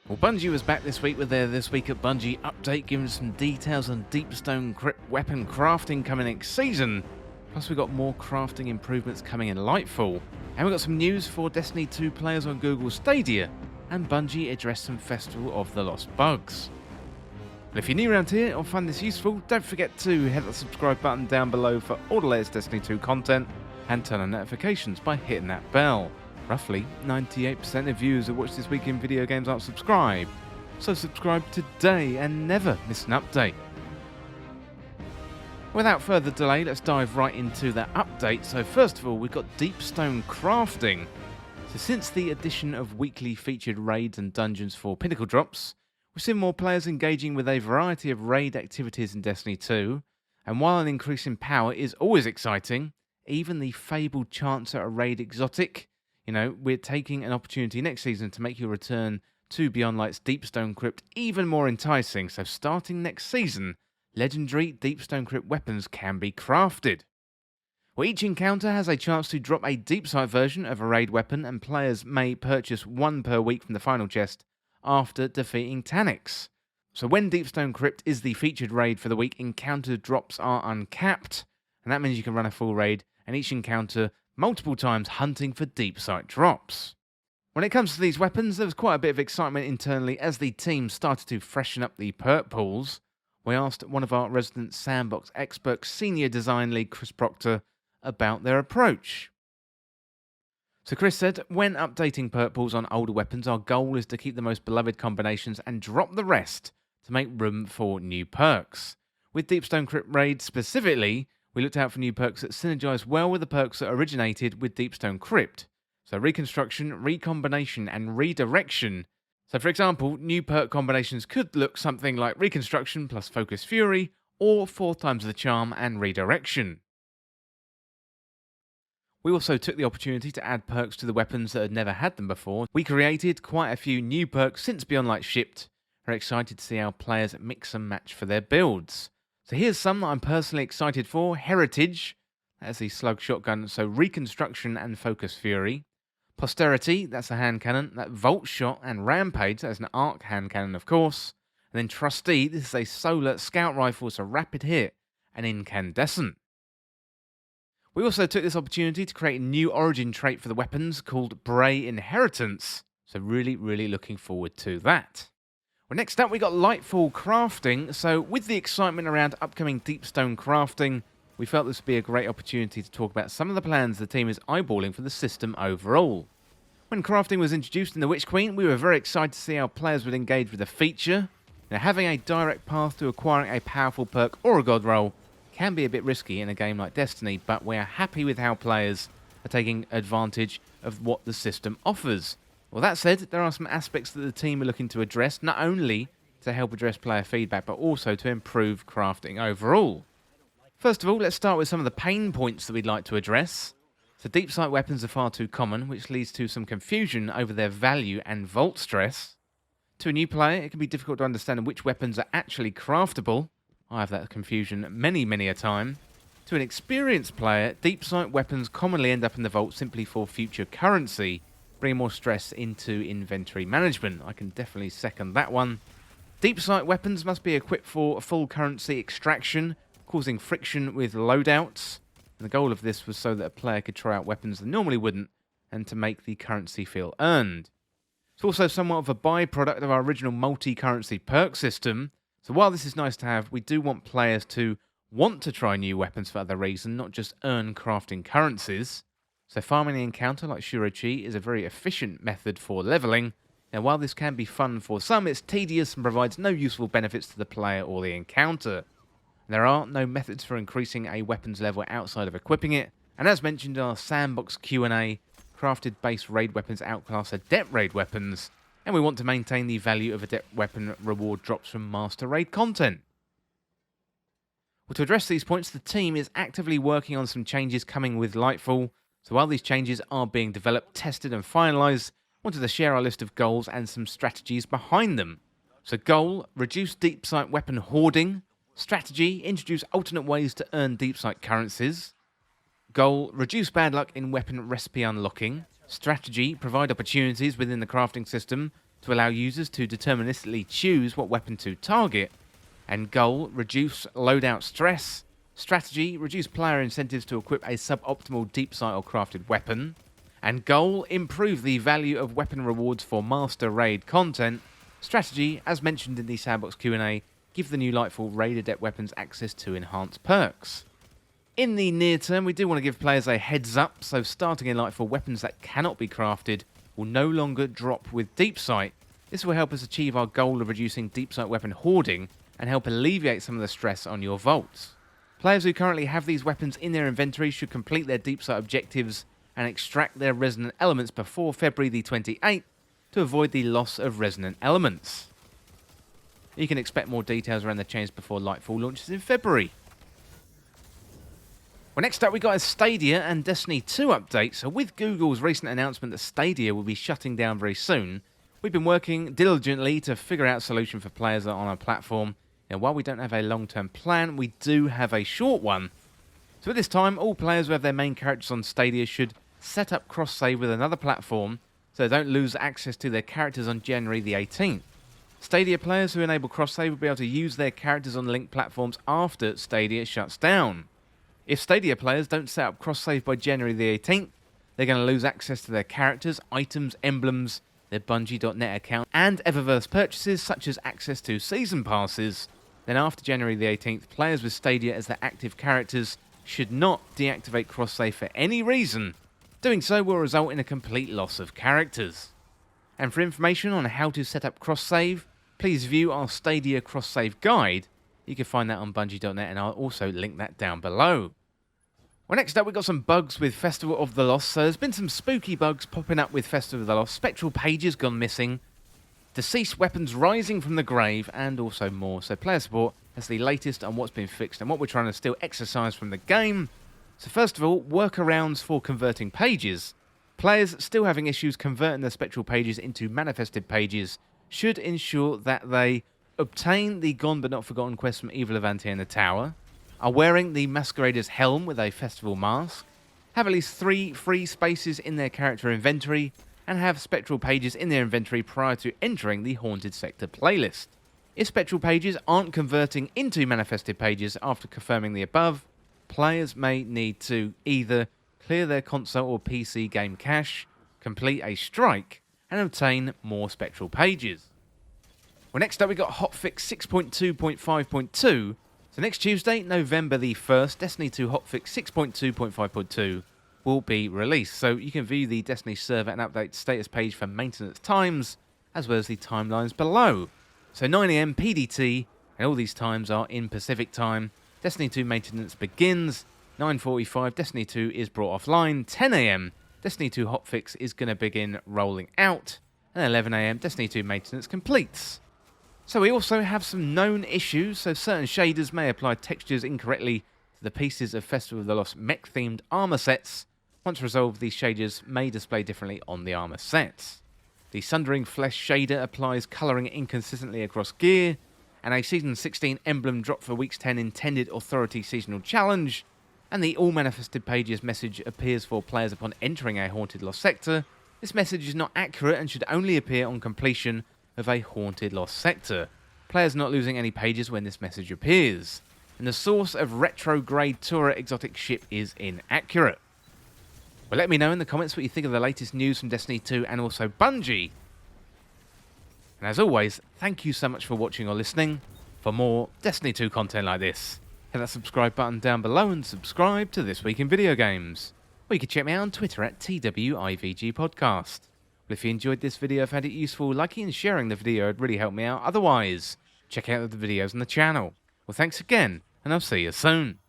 Well, Bungie was back this week with their This Week at Bungie update, giving some details on deep Stone Crypt weapon crafting coming next season. Plus, we got more crafting improvements coming in Lightfall. And we got some news for Destiny 2 players on Google Stadia. And Bungie addressed some Festival of the Lost Bugs. And if you're new around here or find this useful, don't forget to hit the subscribe button down below for all the latest Destiny 2 content and turn on notifications by hitting that bell. Roughly 98% of viewers who watch This Week in Video Games aren't subscribed, so subscribe today and never miss an update. Without further delay, let's dive right into that update. So first of all, we've got deep stone crafting. So since the addition of weekly featured raids and dungeons for pinnacle drops, we've seen more players engaging with a variety of raid activities in Destiny 2, and while an increase in power is always exciting, even the fabled chance at a raid exotic, we're taking an opportunity next season to make your return to Beyond Light's Deep Stone Crypt even more enticing. So starting next season, legendary Deep Stone Crypt weapons can be crafted. Well, each encounter has a chance to drop a deep sight version of a raid weapon, and players may purchase one per week from the final chest after defeating Taniks. So when Deep Stone Crypt is the featured raid for the week, encounter drops are uncapped, and that means you can run a full raid and each encounter multiple times hunting for deep sight drops. When it comes to these weapons, there was quite a bit of excitement internally as the team started to freshen up the perk pools. We asked one of our resident sandbox experts, senior design lead Chris Proctor, about their approach. So Chris said, when updating perk pools on older weapons, our goal is to keep the most beloved combinations and drop the rest to make room for new perks. With Deep Stone Crypt raids specifically, we looked out for new perks that synergize well with the perks that originated with Deep Stone Crypt. So reconstruction, recombination, and redirection. So for example, new perk combinations could look something like reconstruction plus focus fury, or 4 times the charm and redirection. We also took the opportunity to add perks to the weapons that had never had them before. We created quite a few new perks since Beyond Light shipped. We're excited to see how players mix and match for their builds. So here's some that I'm personally excited for. Heritage, that's the slug shotgun, so reconstruction and focus fury. Posterity, that's a hand cannon. That Volt Shot and Rampage, that's an arc hand cannon of course. And then Trustee, this is a solar scout rifle, so rapid hit and incandescent. We also took this opportunity to create a new origin trait for the weapons called Bray Inheritance, so really looking forward to that. Well, next up we got Lightfall crafting. So with the excitement around upcoming deep stone crafting, we felt this would be a great opportunity to talk about some of the plans the team is eyeballing for the system overall. When crafting was introduced in the Witch Queen, we were very excited to see how players would engage with the feature. Now, having a direct path to acquiring a powerful perk or a god roll can be a bit risky in a game like Destiny, but we are happy with how players are taking advantage of what the system offers. Well, that said, there are some aspects that the team are looking to address, not only to help address player feedback, but also to improve crafting overall. First of all, let's start with some of the pain points that we'd like to address. So deep sight weapons are far too common, which leads to some confusion over their value and vault stress. To a new player, it can be difficult to understand which weapons are actually craftable. I have that confusion many a time. To an experienced player, deep sight weapons commonly end up in the vault simply for future currency, bringing more stress into inventory management. I can definitely second that one. Deep sight weapons must be equipped for full currency extraction, causing friction with loadouts. And the goal of this was so that a player could try out weapons that normally wouldn't, and to make the currency feel earned. It's also somewhat of a byproduct of our original multi-currency perk system. So while this is nice to have, we do want players to want to try new weapons for other reasons, not just earn crafting currencies. So farming the encounter like Shurochi is a very efficient method for leveling. Now while this can be fun for some, it's tedious and provides no useful benefits to the player or the encounter. There are no methods for increasing a weapon's level outside of equipping it, and as mentioned in our sandbox Q&A, crafted base raid weapons outclass adept raid weapons, and we want to maintain the value of adept weapon reward drops from master raid content. Well, to address these points, the team is actively working on some changes coming with Lightfall. So while these changes are being developed, tested and finalised, I wanted to share our list of goals and some strategies behind them. So goal, reduce deep sight weapon hoarding. Strategy, introduce alternate ways to earn deep sight currencies. Goal, reduce bad luck in weapon recipe unlocking. Strategy, provide opportunities within the crafting system to allow users to deterministically choose what weapon to target, and goal, reduce loadout stress, strategy, reduce player incentives to equip a suboptimal deep sight or crafted weapon, and goal, improve the value of weapon rewards for master raid content, strategy, as mentioned in the sandbox Q&A, give the new Lightfall raid adept weapons access to enhanced perks. In the near term, we do want to give players a heads up, so starting in Lightfall, weapons that cannot be crafted will no longer drop with deep sight. This will help us achieve our goal of reducing deep sight weapon hoarding and help alleviate some of the stress on your vaults. Players who currently have these weapons in their inventory should complete their deep sight objectives and extract their resonant elements before February the 28th to avoid the loss of resonant elements. You can expect more details around the change before Lightfall launches in February. Well, next up we got a Stadia and Destiny 2 update. So with Google's recent announcement that Stadia will be shutting down very soon, we've been working diligently to figure out a solution for players that are on our platform. Now, while we don't have a long-term plan, we do have a short one. So at this time, all players who have their main characters on Stadia should set up cross-save with another platform so they don't lose access to their characters on January the 18th. Stadia players who enable cross-save will be able to use their characters on linked platforms after Stadia shuts down. If Stadia players don't set up cross-save by January the 18th, they're going to lose access to their characters, items, emblems, their Bungie.net account, and Eververse purchases such as access to season passes. Then after January the 18th, players with Stadia as their active characters should not deactivate cross-save for any reason. Doing so will result in a complete loss of characters. And for information on how to set up cross-save, please view our Stadia cross-save guide. You can find that on Bungie.net, and I'll also link that down below. Well, next up we've got some bugs with Festival of the Lost. So there's been some spooky bugs popping up with Festival of the Lost. Spectral pages gone missing, deceased weapons rising from the grave, and also more. So player support has the latest on what's been fixed and what we're trying to still exercise from the game. So first of all, workarounds for converting pages. Players still having issues converting their spectral pages into manifested pages should ensure that they obtain the Gone But Not Forgotten quest from Evil Levante in the tower, are wearing the Masquerader's helm with a festival mask, have at least 3 free spaces in their character inventory, and have spectral pages in their inventory prior to entering the Haunted Sector playlist. If spectral pages aren't converting into manifested pages after confirming the above, players may need to either clear their console or PC game cache, complete a strike, and obtain more spectral pages. Well, next up we got hotfix 6.2.5.2. So next Tuesday, November the 1st, Destiny 2 hotfix 6.2.5.2 will be released. So you can view the Destiny server and update status page for maintenance times, as well as the timelines below. So 9 AM PDT, and all these times are in Pacific time. Destiny 2 maintenance begins. 9:45, Destiny 2 is brought offline. 10 AM, Destiny 2 hotfix is going to begin rolling out. And 11 AM, Destiny 2 maintenance completes. So we also have some known issues, so certain shaders may apply textures incorrectly to the pieces of Festival of the Lost mech-themed armor sets. Once resolved, these shaders may display differently on the armor sets. The Sundering Flesh shader applies colouring inconsistently across gear, and a Season 16 emblem drop for Week's 10 Intended Authority Seasonal Challenge, and the All Manifested Pages message appears for players upon entering a Haunted Lost Sector. This message is not accurate and should only appear on completion of a Haunted Lost Sector. Players not losing any pages when this message appears. And the source of retrograde Tura exotic ship is inaccurate. Well, let me know in the comments what you think of the latest news from Destiny 2 and also Bungie. And as always, thank you so much for watching or listening. For more Destiny 2 content like this, hit that subscribe button down below and subscribe to This Week in Video Games. Or you can check me out on Twitter at TWIVG Podcast. Well, if you enjoyed this video and found it useful, liking and sharing the video would really help me out. Otherwise, check out the videos on the channel. Well, thanks again, and I'll see you soon.